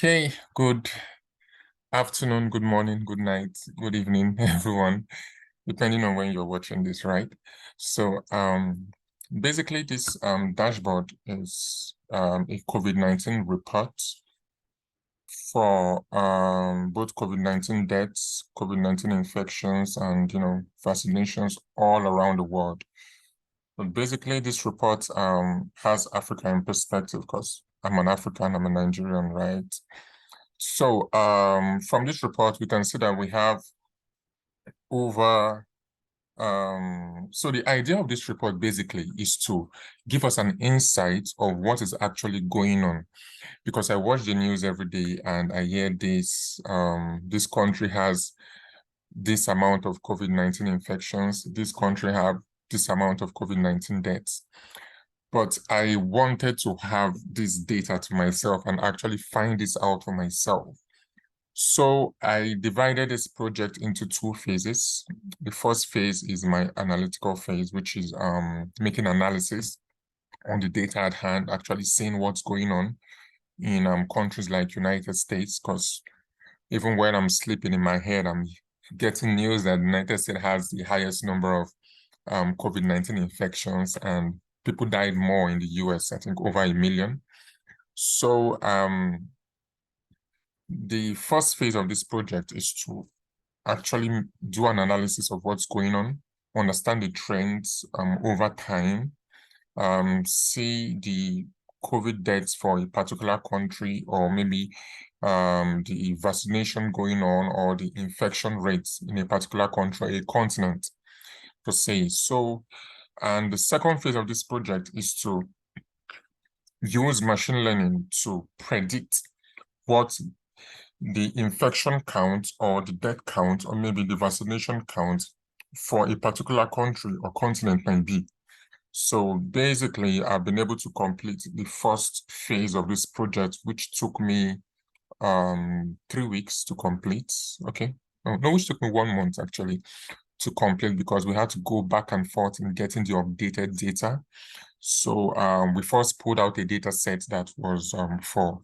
Okay, good afternoon, good morning, good night, good evening, everyone, depending on when you're watching this, right? So, basically this dashboard is a COVID-19 report for both COVID-19 deaths, COVID-19 infections, and vaccinations all around the world. But basically, this report has Africa in perspective because I'm an African, I'm a Nigerian, right? So from this report, we can see that we have over, so the idea of this report basically is to give us an insight of what is actually going on. Because I watch the news every day and I hear this country has this amount of COVID-19 infections, this country have this amount of COVID-19 deaths. But I wanted to have this data to myself and actually find this out for myself. So I divided this project into two phases. The first phase is my analytical phase, which is making analysis on the data at hand, actually seeing what's going on in countries like United States, because even when I'm sleeping in my head, I'm getting news that the United States has the highest number of COVID-19 infections, and people died more in the US, I think over 1 million. So the first phase of this project is to actually do an analysis of what's going on, understand the trends over time, see the COVID deaths for a particular country, or maybe the vaccination going on, or the infection rates in a particular country, a continent per se. So, and the second phase of this project is to use machine learning to predict what the infection count or the death count or maybe the vaccination count for a particular country or continent might be. So basically, I've been able to complete the first phase of this project, which took me 3 weeks to complete. Okay. No, which took me 1 month actually to complete, because we had to go back and forth in getting the updated data. So we first pulled out a data set that was for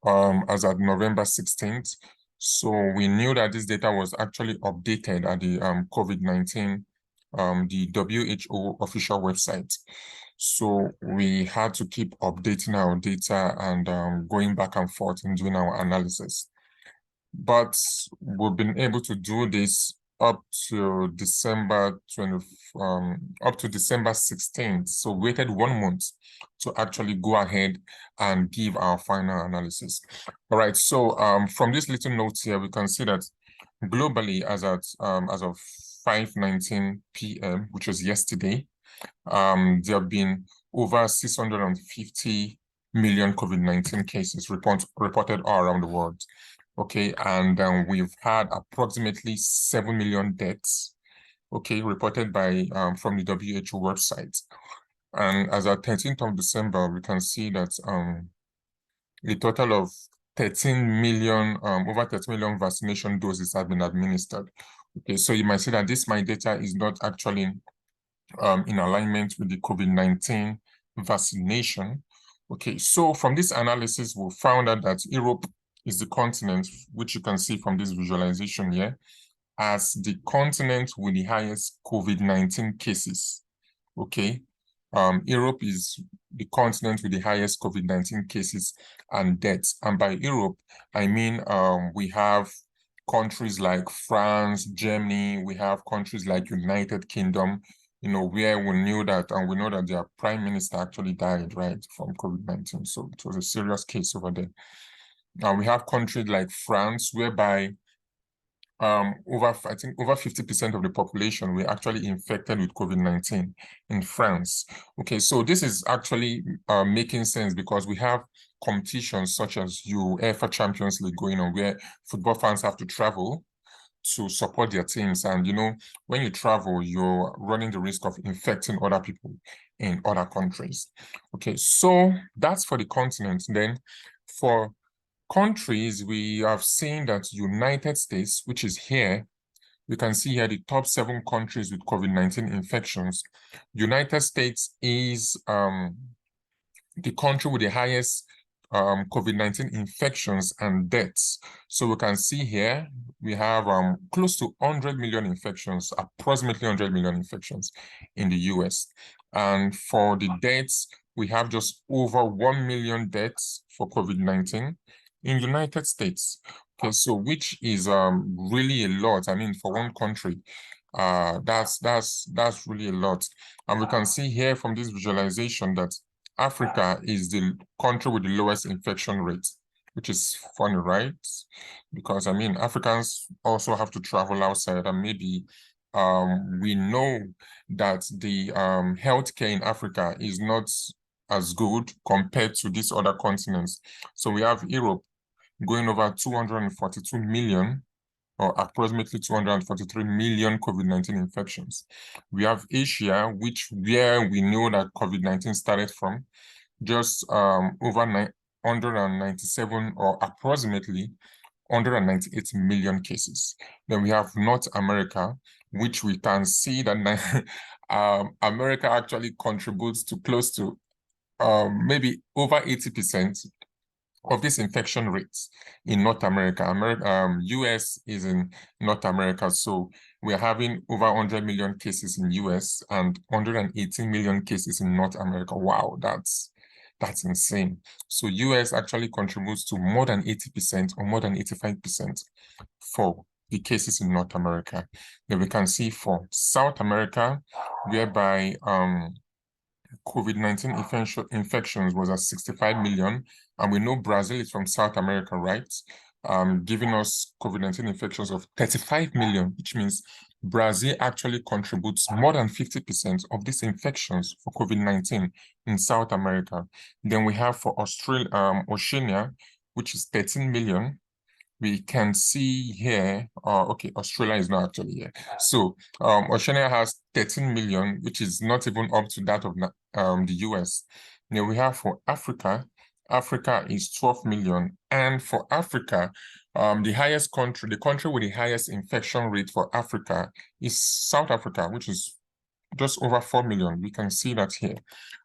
as at November 16th. So we knew that this data was actually updated at the COVID-19, the WHO official website. So we had to keep updating our data and going back and forth and doing our analysis. But we've been able to do this up to December 16th. So we waited 1 month to actually go ahead and give our final analysis. All right, so from this little note here, we can see that globally, as of 5:19 p.m., which was yesterday, there have been over 650 million COVID-19 cases reported all around the world. Okay, and we've had approximately 7 million deaths, okay, reported by from the WHO website. And as at 13th of December, we can see that a total of 13 million, over 13 million vaccination doses have been administered. Okay, so you might see that my data is not actually in alignment with the COVID-19 vaccination. Okay, so from this analysis, we found out that Europe is the continent, which you can see from this visualization here, as the continent with the highest COVID-19 cases. Okay, Europe is the continent with the highest COVID-19 cases and deaths. And by Europe, I mean we have countries like France, Germany, we have countries like United Kingdom, where we knew that, and we know that their prime minister actually died, right, from COVID-19. So it was a serious case over there. Now we have countries like France, whereby I think over 50% of the population were actually infected with COVID-19 in France. Okay, so this is actually making sense because we have competitions such as UEFA Champions League going on, where football fans have to travel to support their teams. And, when you travel, you're running the risk of infecting other people in other countries. Okay, so that's for the continent. Then for countries, we have seen that United States, which is here, you can see here the top 7 countries with COVID-19 infections. United States is the country with the highest COVID-19 infections and deaths. So we can see here, we have close to 100 million infections, approximately 100 million infections in the US. And for the deaths, we have just over 1 million deaths for COVID-19 in United States. Okay, so which is really a lot. I mean, for one country, that's really a lot. And we can see here from this visualization that Africa is the country with the lowest infection rate, which is funny, right? Because I mean, Africans also have to travel outside, and maybe we know that the healthcare in Africa is not as good compared to these other continents. So we have Europe going over 242 million, or approximately 243 million COVID-19 infections. We have Asia, where we know that COVID-19 started from, just over 197, or approximately 198 million cases. Then we have North America, which we can see that America actually contributes to close to maybe over 80% of this infection rates in North America. US is in North America, so we're having over 100 million cases in US and 118 million cases in North America. Wow, that's insane. So US actually contributes to more than 80% or more than 85% for the cases in North America. Then we can see for South America, whereby COVID-19 infections was at 65 million. And we know Brazil is from South America, right? Giving us COVID-19 infections of 35 million, which means Brazil actually contributes more than 50% of these infections for COVID-19 in South America. Then we have for Oceania, which is 13 million. We can see here, okay, Australia is not actually here. So Oceania has 13 million, which is not even up to that of the US. Then we have for Africa, Africa is 12 million. And for Africa, the country with the highest infection rate for Africa is South Africa, which is just over 4 million. We can see that here.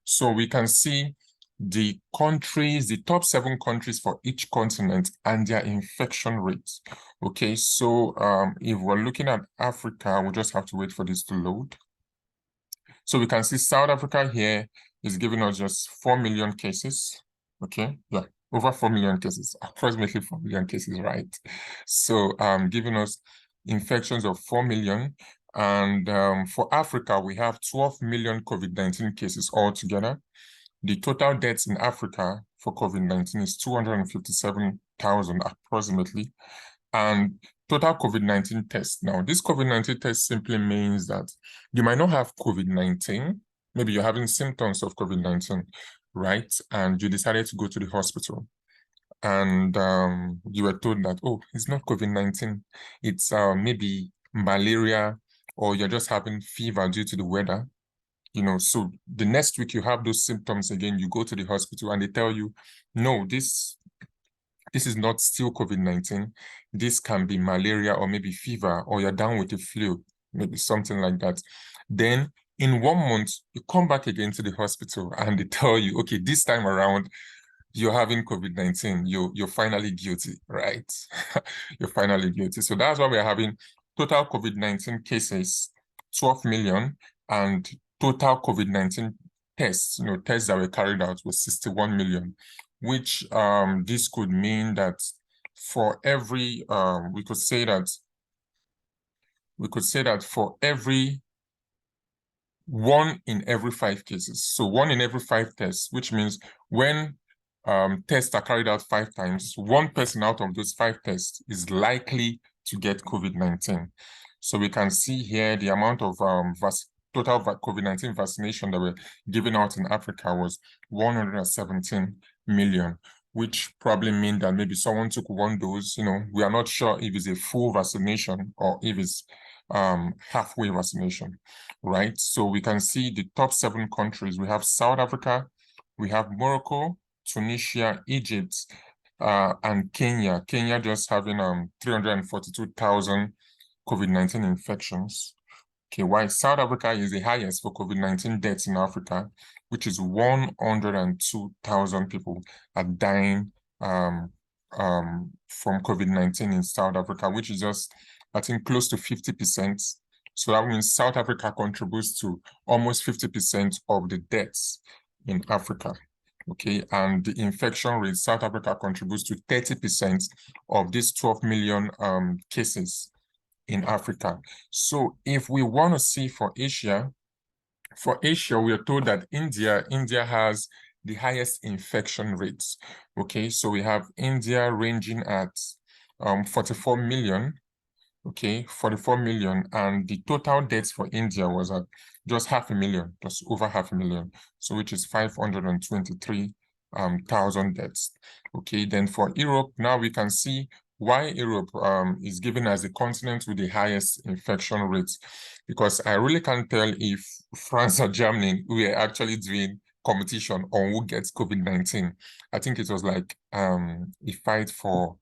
So we can see the countries, the top 7 countries for each continent and their infection rates. Okay, so if we're looking at Africa, we'll just have to wait for this to load. So we can see South Africa here is giving us just 4 million cases. Okay, yeah, over 4 million cases, approximately 4 million cases, right? So giving us infections of 4 million. And for Africa, we have 12 million COVID-19 cases altogether. The total deaths in Africa for COVID-19 is 257,000 approximately. And total COVID-19 tests. Now, this COVID-19 test simply means that you might not have COVID-19. Maybe you're having symptoms of COVID-19, right? And you decided to go to the hospital. And you were told that, oh, it's not COVID-19. It's maybe malaria, or you're just having fever due to the weather. You know, so the next week you have those symptoms again, you go to the hospital and they tell you, no, this is not still COVID-19. This can be malaria or maybe fever, or you're down with the flu, maybe something like that. Then in 1 month, you come back again to the hospital and they tell you, okay, this time around, you're having COVID-19. You're finally guilty, right? You're finally guilty. So that's why we're having total COVID-19 cases, 12 million, and total COVID-19 tests, tests that were carried out was 61 million, which this could mean that for every, we could say that for every 1 in every 5 cases, so 1 in every 5 tests, which means when tests are carried out 5 times, 1 person out of those 5 tests is likely to get COVID-19. So we can see here the amount of total COVID-19 vaccination that were given out in Africa was 117 million, which probably means that maybe someone took 1 dose. We are not sure if it's a full vaccination or if it's halfway vaccination, right? So we can see the top 7 countries. We have South Africa, we have Morocco, Tunisia, Egypt, and Kenya. Kenya just having 342,000 COVID-19 infections. Okay, while South Africa is the highest for COVID-19 deaths in Africa, which is 102,000 people are dying from COVID-19 in South Africa, which is just, I think, close to 50%. So that means South Africa contributes to almost 50% of the deaths in Africa. Okay, and the infection rate, South Africa contributes to 30% of these 12 million cases in Africa. So if we want to see for Asia, we are told that India has the highest infection rates. Okay, so we have India ranging at 44 million. Okay, 44 million, and the total deaths for India was at just 500,000, just over 500,000, so which is 523,000 deaths. Okay, then for Europe, now we can see why Europe is given as the continent with the highest infection rates, because I really can't tell if France or Germany were actually doing competition on who gets COVID-19. I think it was like a fight for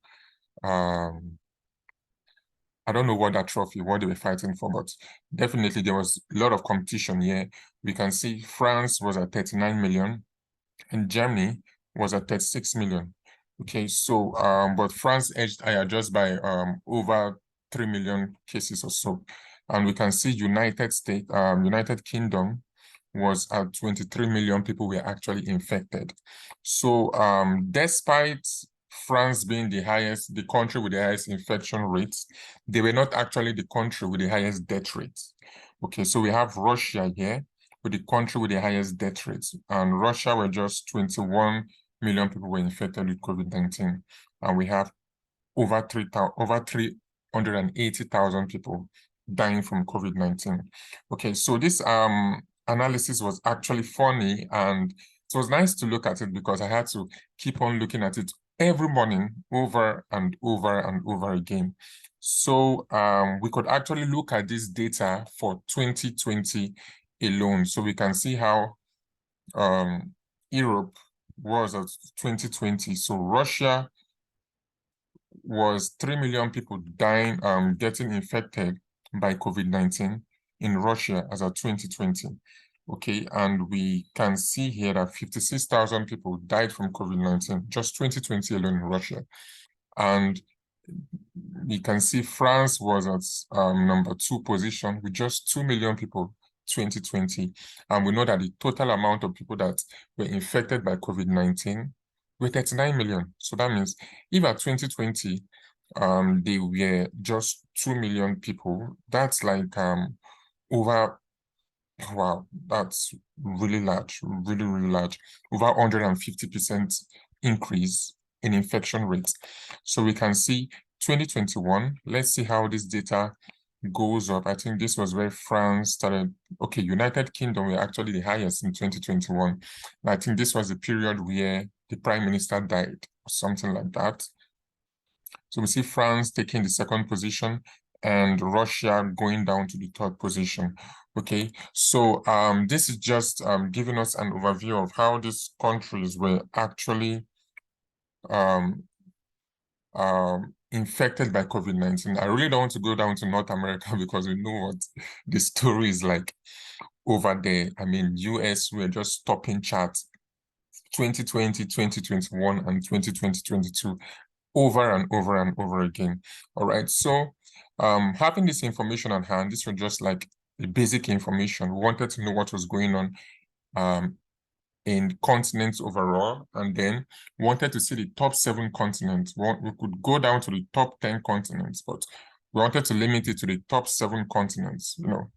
I don't know what that trophy, what they were fighting for, but definitely there was a lot of competition here. We can see France was at 39 million and Germany was at 36 million. Okay, so but France edged higher just by over 3 million cases or so. And we can see United Kingdom was at 23 million people were actually infected. So despite France being the country with the highest infection rates, they were not actually the country with the highest death rates. Okay, so we have Russia here with the country with the highest death rates, and Russia were just 21 million people were infected with COVID-19, and we have over 380,000 people dying from COVID-19. Okay, so this analysis was actually funny, and it was nice to look at it because I had to keep on looking at it every morning over and over and over again. So we could actually look at this data for 2020 alone. So we can see how Europe was at 2020. So Russia was 3 million people dying, getting infected by COVID-19 in Russia as of 2020. Okay, and we can see here that 56,000 people died from COVID-19, just 2020 alone in Russia. And we can see France was at number 2 position with just 2 million people 2020. And we know that the total amount of people that were infected by COVID-19 were 39 million. So that means if at 2020, they were just 2 million people, that's like over, wow, that's really large, really, really large, over 150% increase in infection rates. So we can see 2021, let's see how this data goes up. I think this was where France started. Okay, United Kingdom were actually the highest in 2021. And I think this was the period where the Prime Minister died, or something like that. So we see France taking the 2nd position and Russia going down to the 3rd position. Okay, so this is just giving us an overview of how these countries were actually infected by COVID-19. I really don't want to go down to North America because we know what the story is like over there. I mean, US were just topping charts 2020, 2021, and 2022 over and over and over again. All right, so having this information at hand, this was just like the basic information. We wanted to know what was going on in continents overall, and then wanted to see the top 7 continents. We could go down to the top 10 continents, but we wanted to limit it to the top 7 continents, you know,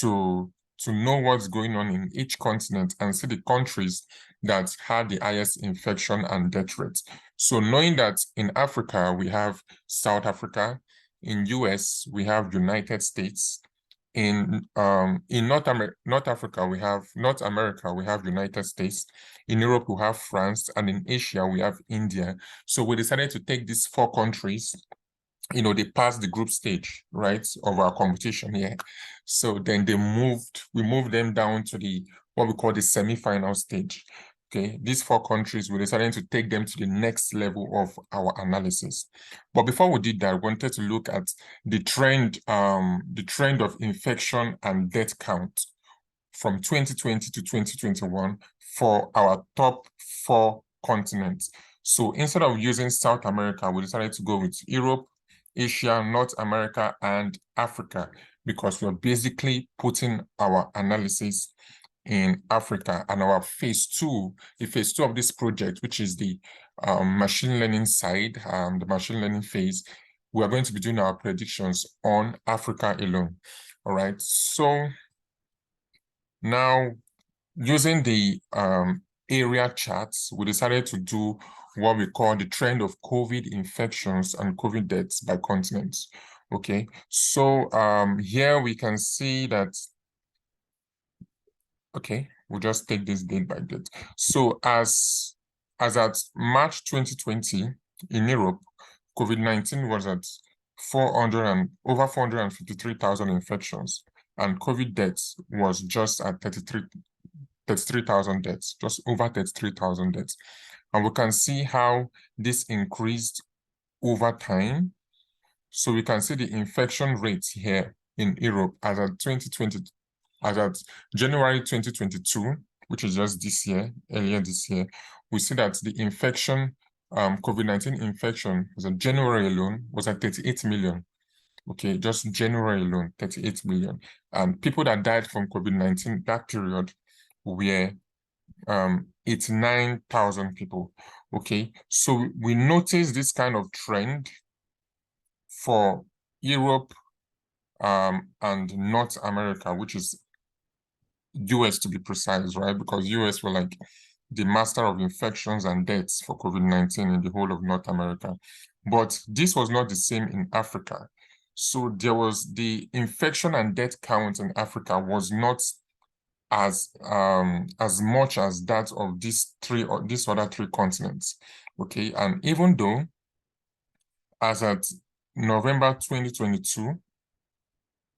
to know what's going on in each continent and see the countries that had the highest infection and death rates. So knowing that in Africa, we have South Africa, in US, we have United States, in North America, we have United States. In Europe, we have France, and in Asia, we have India. So we decided to take these 4 countries. You know, they passed the group stage, right, of our competition here. So then we moved them down to what we call the semi-final stage. Okay, these 4 countries, we decided to take them to the next level of our analysis. But before we did that, we wanted to look at the trend of infection and death count from 2020 to 2021 for our top 4 continents. So instead of using South America, we decided to go with Europe, Asia, North America, and Africa, because we're basically putting our analysis in Africa. And our phase 2, the phase 2 of this project, which is the machine learning side, the machine learning phase, we are going to be doing our predictions on Africa alone. All right. So now, using the area charts, we decided to do what we call the trend of COVID infections and COVID deaths by continents. Okay, so here we can see that, okay, we'll just take this date by date. So as at March 2020 in Europe, COVID-19 was at over 453,000 infections, and COVID deaths was just at 33,000 deaths, just over 33,000 deaths. And we can see how this increased over time. So we can see the infection rates here in Europe as at January 2022, which is just this year, earlier this year. We see that the infection, COVID-19 infection as of January alone was at 38 million. Okay, just January alone, 38 million. And people that died from COVID-19 that period were 89,000 people. Okay, so we notice this kind of trend for Europe and North America, which is US to be precise, right? Because US were like the master of infections and deaths for COVID-19 in the whole of North America. But this was not the same in Africa. So there was the infection and death count in Africa was not as much as that of these other 3 continents. Okay, and even though as at November 2022,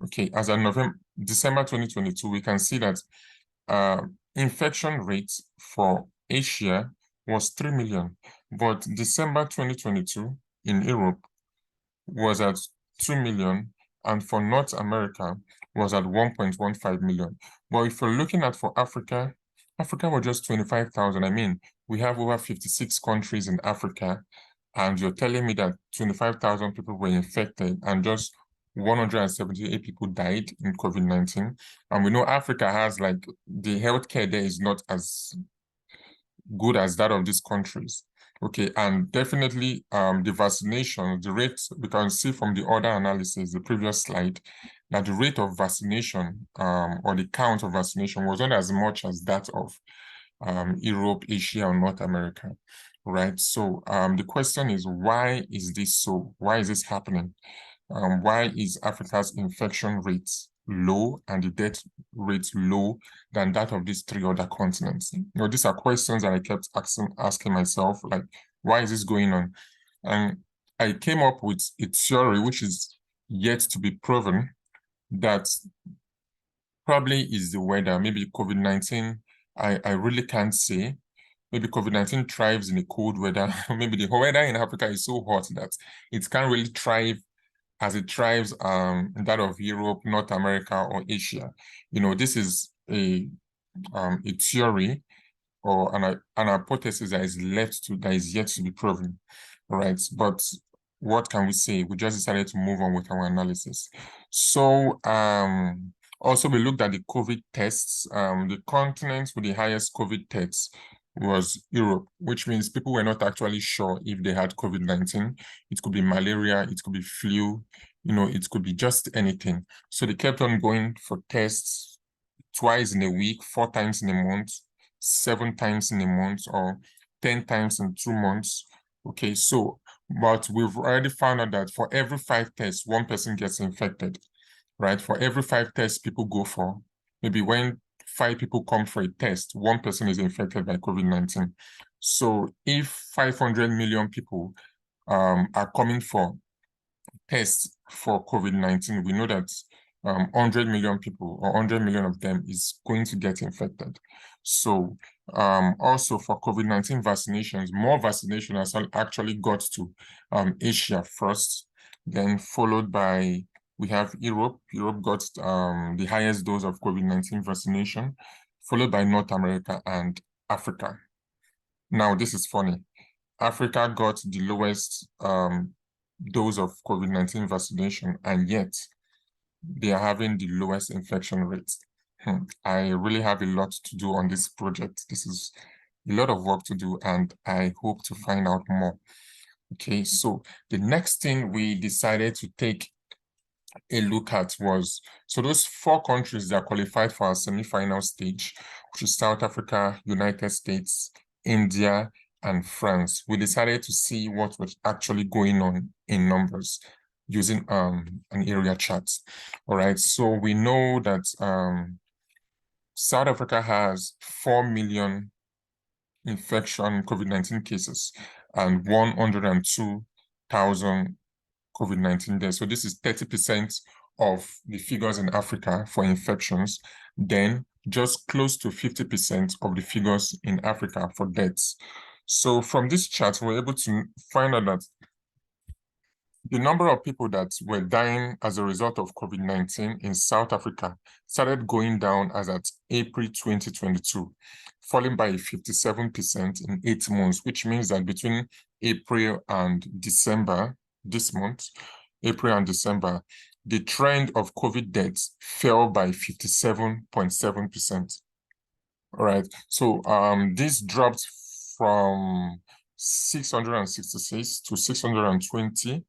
okay, as at December 2022, we can see that infection rates for Asia was 3 million, but December 2022 in Europe was at 2 million, and for North America was at 1.15 million. But if you're looking at for Africa, Africa was just 25,000. I mean, we have over 56 countries in Africa, and you're telling me that 25,000 people were infected and just 178 people died in COVID-19. And we know Africa has, like, the healthcare there is not as good as that of these countries. Okay, and definitely the vaccination, the rate, we can see from the other analysis, the previous slide, that the rate of vaccination or the count of vaccination was not as much as that of Europe, Asia, or North America, right? So the question is, why is this so? Why is this happening? Why is Africa's infection rates low and the death rates low than that of these 3 other continents? You know, these are questions that I kept asking myself, like, why is this going on? And I came up with a theory which is yet to be proven, that probably is the weather. Maybe COVID-19, I really can't say. Maybe COVID-19 thrives in a cold weather. Maybe the weather in Africa is so hot that it can't really thrive as it thrives in that of Europe, North America, or Asia. You know, this is a theory or an hypothesis that is yet to be proven, right? But what can we say? We just decided to move on with our analysis. So also we looked at the COVID tests. The continent with the highest COVID tests was Europe, which means people were not actually sure if they had COVID-19. It could be malaria, it could be flu, you know, it could be just anything. So they kept on going for tests twice in a week, 4 times in a month, 7 times in a month, or 10 times in 2 months. Okay, so, but we've already found out that for every 5 tests, 1 person gets infected, right? For every 5 tests people go for, maybe when 5 people come for a test, 1 person is infected by COVID-19. So if 500 million people are coming for tests for COVID-19, we know that 100 million people, or 100 million of them, is going to get infected. So also for COVID-19 vaccinations, more vaccinations actually got to Asia first, then followed by We have Europe. Europe got the highest dose of COVID-19 vaccination, followed by North America and Africa. Now, this is funny. Africa got the lowest dose of COVID-19 vaccination, and yet they are having the lowest infection rates. I really have a lot to do on this project. This is a lot of work to do, and I hope to find out more. Okay, so the next thing we decided to take a look at was, so those 4 countries that qualified for our semi-final stage, which is South Africa, United States, India, and France. We decided to see what was actually going on in numbers using an area chart. All right, so we know that South Africa has 4 million infection COVID-19 cases and 102,000 COVID-19 deaths. So this is 30% of the figures in Africa for infections, then just close to 50% of the figures in Africa for deaths. So from this chart, we're able to find out that the number of people that were dying as a result of COVID-19 in South Africa started going down as at April 2022, falling by 57% in 8 months, which means that between April and December, this month, April and December, the trend of COVID deaths fell by 57.7%. All right, so this dropped from 666 to 620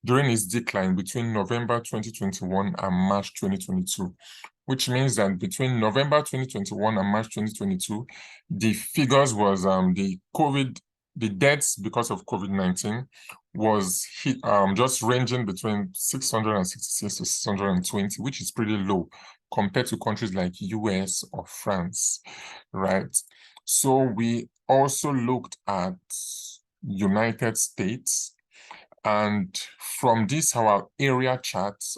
during its decline between November 2021 and March 2022, which means that between November 2021 and March 2022, the figures was the deaths because of COVID-19 was just ranging between 666 to 620, which is pretty low compared to countries like US or France, right? So we also looked at United States, and from this, our area charts,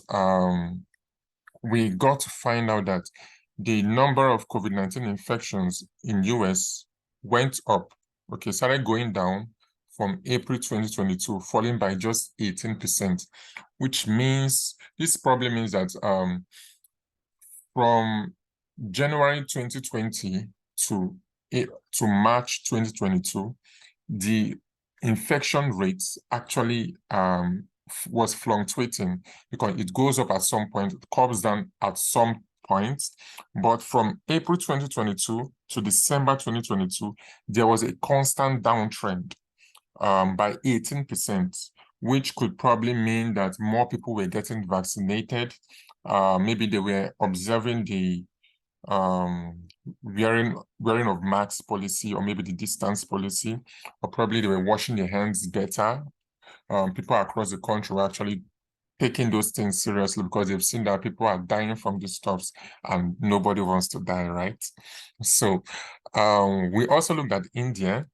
we got to find out that the number of COVID-19 infections in US went up, okay, started going down from April 2022, falling by just 18%, which means, this probably means that from January 2020 to March 2022, the infection rates actually was fluctuating, because it goes up at some point, it comes down at some point. But from April 2022 to December 2022, there was a constant downtrend by 18%, which could probably mean that more people were getting vaccinated. Maybe they were observing the wearing of masks policy, or maybe the distance policy, or probably they were washing their hands better. People across the country were actually taking those things seriously, because they've seen that people are dying from these stuffs and nobody wants to die, right? So we also looked at India,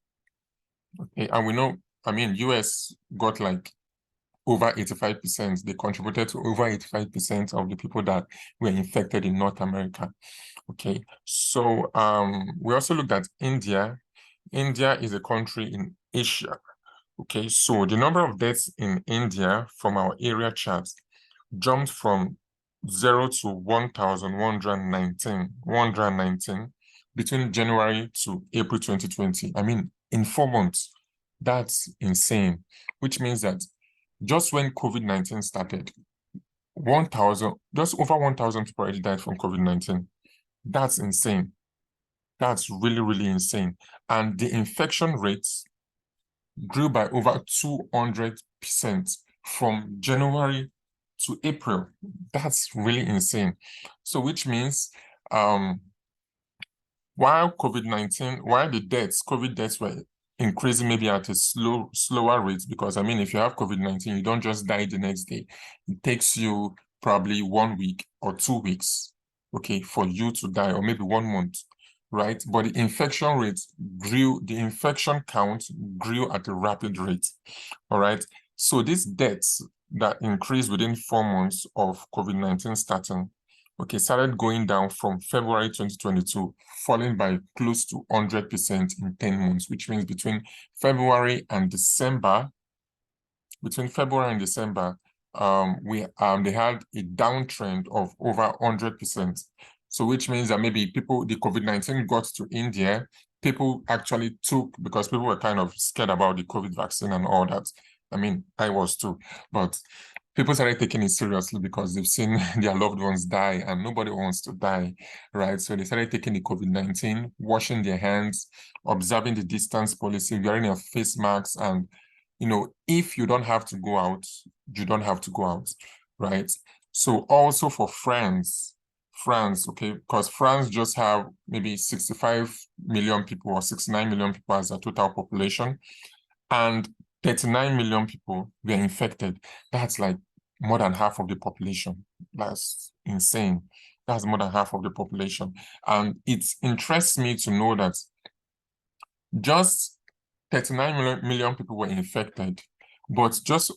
okay, and we know, I mean, US got like over 85%. They contributed to over 85% of the people that were infected in North America. Okay, so we also looked at India. India is a country in Asia. Okay, so the number of deaths in India from our area charts jumped from 0 to 1,119 between January to April 2020. I mean, in 4 months. That's insane, which means that just when COVID-19 started, just over 1,000 people already died from COVID-19. That's insane. That's really, really insane. And the infection rates grew by over 200% from January to April. That's really insane. So which means while the COVID deaths were increasing maybe at a slower rate, because I mean, if you have COVID-19, you don't just die the next day. It takes you probably 1 week or 2 weeks, okay, for you to die, or maybe 1 month, right? But the infection rate grew, the infection count grew at a rapid rate, all right? So these deaths that increased within 4 months of COVID-19 starting, okay, started going down from February 2022, falling by close to 100% in 10 months, which means between February and December, they had a downtrend of over 100%. So which means that maybe the COVID-19 got to India, people actually took, because people were kind of scared about the COVID vaccine and all that. I mean, I was too, but people started taking it seriously because they've seen their loved ones die and nobody wants to die, right? So they started taking the COVID-19, washing their hands, observing the distance policy, wearing a face mask. And, if you don't have to go out, you don't have to go out, right? So also for France, okay, because France just have maybe 65 million people or 69 million people as a total population, and 39 million people were infected. That's like more than half of the population. That's insane. That's more than half of the population. And it interests me to know that just 39 million people were infected, but just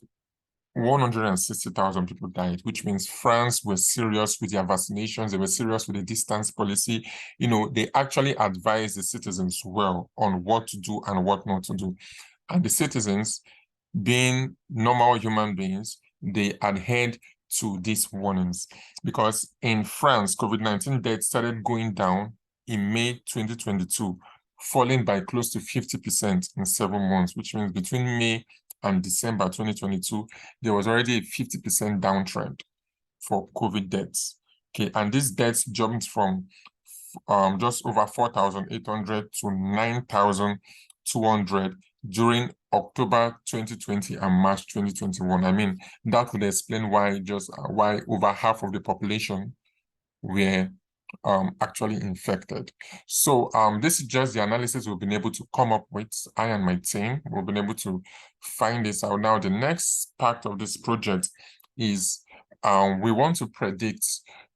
160,000 people died, which means France were serious with their vaccinations. They were serious with the distance policy. They actually advised the citizens well on what to do and what not to do. And the citizens, being normal human beings, they adhered to these warnings, because in France, COVID-19 deaths started going down in May 2022, falling by close to 50% in 7 months, which means between May and December 2022, there was already a 50% downtrend for COVID deaths. Okay, and these deaths jumped from just over 4,800 to 9,200 during October 2020 and March 2021. I mean, that could explain why over half of the population were actually infected. So this is just the analysis we've been able to come up with. I and my team, we've been able to find this out. Now, the next part of this project is we want to predict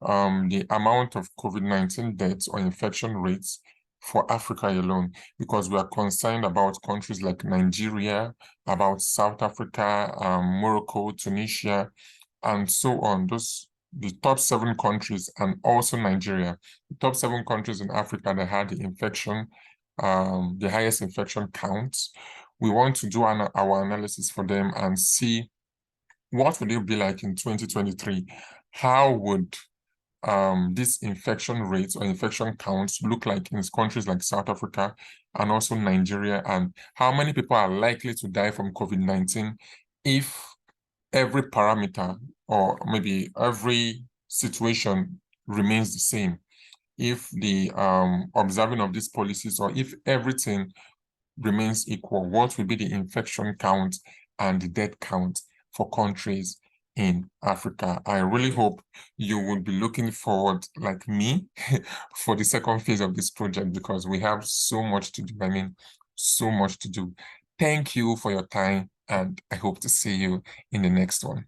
the amount of COVID-19 deaths or infection rates for Africa alone, because we are concerned about countries like Nigeria, about South Africa, Morocco, Tunisia, and so on. The top 7 countries, and also Nigeria, the top 7 countries in Africa that had the highest infection counts. We want to do our analysis for them and see what would it be like in 2023. How would these infection rates or infection counts look like in countries like South Africa and also Nigeria, and how many people are likely to die from COVID-19 if every parameter or maybe every situation remains the same, if the observing of these policies, or if everything remains equal, what will be the infection count and the death count for countries in Africa? I really hope you will be looking forward, like me, for the second phase of this project, because we have so much to do. I mean, so much to do. Thank you for your time, and I hope to see you in the next one.